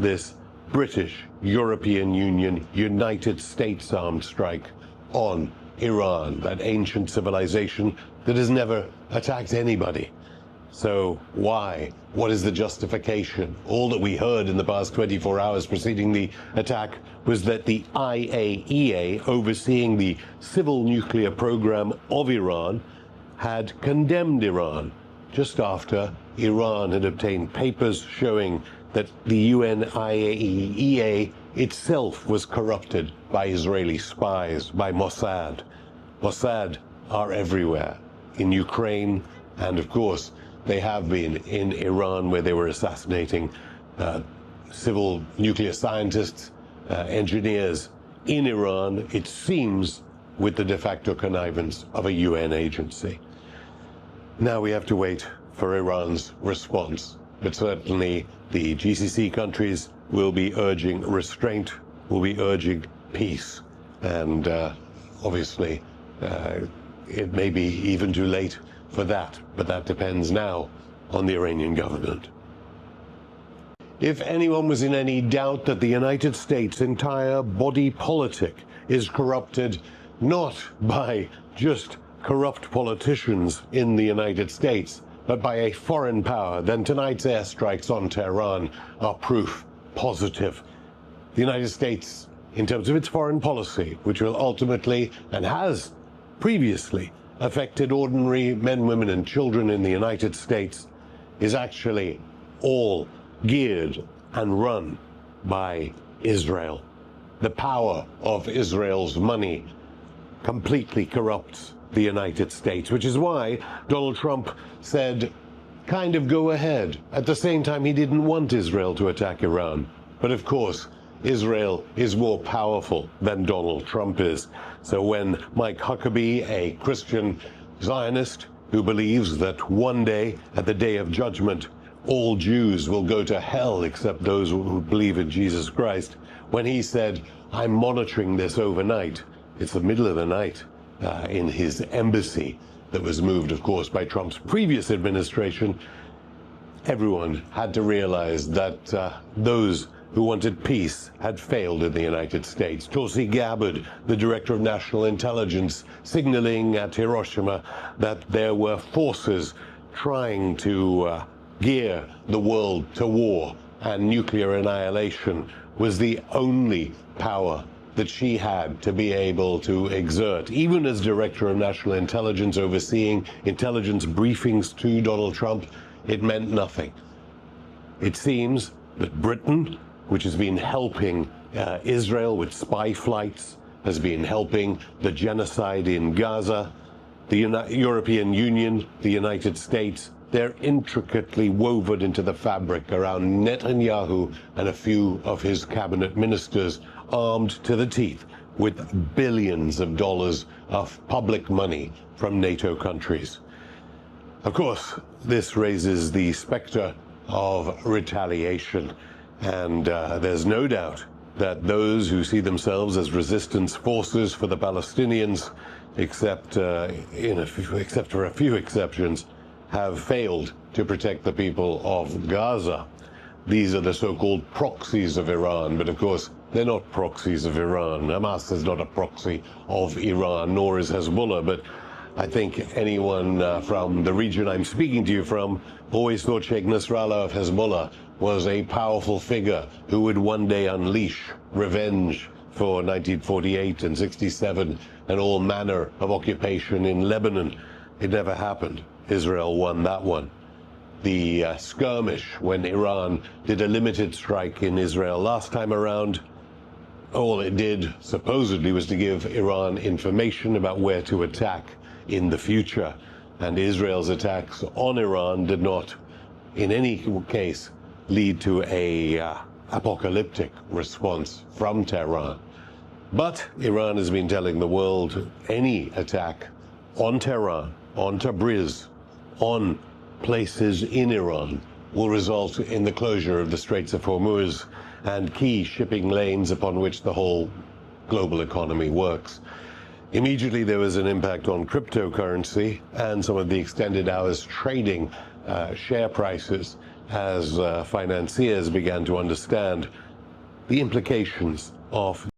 this British, European Union, United States armed strike on Iran, that ancient civilization that has never attacked anybody. So why? What is the justification? All that we heard in the past 24 hours preceding the attack was that the IAEA, overseeing the civil nuclear program of Iran, had condemned Iran just after Iran had obtained papers showing that the UN IAEA itself was corrupted by Israeli spies, by Mossad. Mossad are everywhere, in Ukraine, and of course, they have been in Iran, where they were assassinating civil nuclear scientists, engineers in Iran, it seems, with the de facto connivance of a UN agency. Now we have to wait for Iran's response, but certainly the GCC countries will be urging restraint, will be urging peace, and obviously it may be even too late for that, but that depends now on the Iranian government. If anyone was in any doubt that the United States' entire body politic is corrupted not by just corrupt politicians in the United States, but by a foreign power, then tonight's airstrikes on Tehran are proof positive. The United States, in terms of its foreign policy, which will ultimately, and has previously, affected ordinary men, women, and children in the United States, is actually all geared and run by Israel. The power of Israel's money completely corrupts the United States, which is why Donald Trump said, kind of go ahead. At the same time, he didn't want Israel to attack Iran. But of course, Israel is more powerful than Donald Trump is. So when Mike Huckabee, a Christian Zionist who believes that one day, at the day of judgment, all Jews will go to hell except those who believe in Jesus Christ, when he said, I'm monitoring this overnight, it's the middle of the night in his embassy that was moved, of course, by Trump's previous administration, everyone had to realize that those who wanted peace had failed in the United States. Tulsi Gabbard, the director of national intelligence, signaling at Hiroshima that there were forces trying to gear the world to war, and nuclear annihilation was the only power that she had to be able to exert. Even as director of national intelligence, overseeing intelligence briefings to Donald Trump, it meant nothing. It seems that Britain, which has been helping Israel with spy flights, has been helping the genocide in Gaza, the European Union, the United States, they're intricately woven into the fabric around Netanyahu and a few of his cabinet ministers, armed to the teeth with billions of dollars of public money from NATO countries. Of course, this raises the specter of retaliation, and there's no doubt that those who see themselves as resistance forces for the Palestinians, except for a few exceptions, have failed to protect the people of Gaza. These are the so-called proxies of Iran, but of course, they're not proxies of Iran. Hamas is not a proxy of Iran, nor is Hezbollah, but I think anyone from the region I'm speaking to you from always thought Sheikh Nasrallah of Hezbollah was a powerful figure who would one day unleash revenge for 1948 and 67 and all manner of occupation in Lebanon. It never happened. Israel won that one. The skirmish when Iran did a limited strike in Israel last time around, all it did supposedly was to give Iran information about where to attack in the future. And Israel's attacks on Iran did not, in any case, lead to a apocalyptic response from Tehran. But Iran has been telling the world any attack on Tehran, on Tabriz, on places in Iran will result in the closure of the Straits of Hormuz and key shipping lanes upon which the whole global economy works. Immediately there was an impact on cryptocurrency and some of the extended hours trading share prices as financiers began to understand the implications of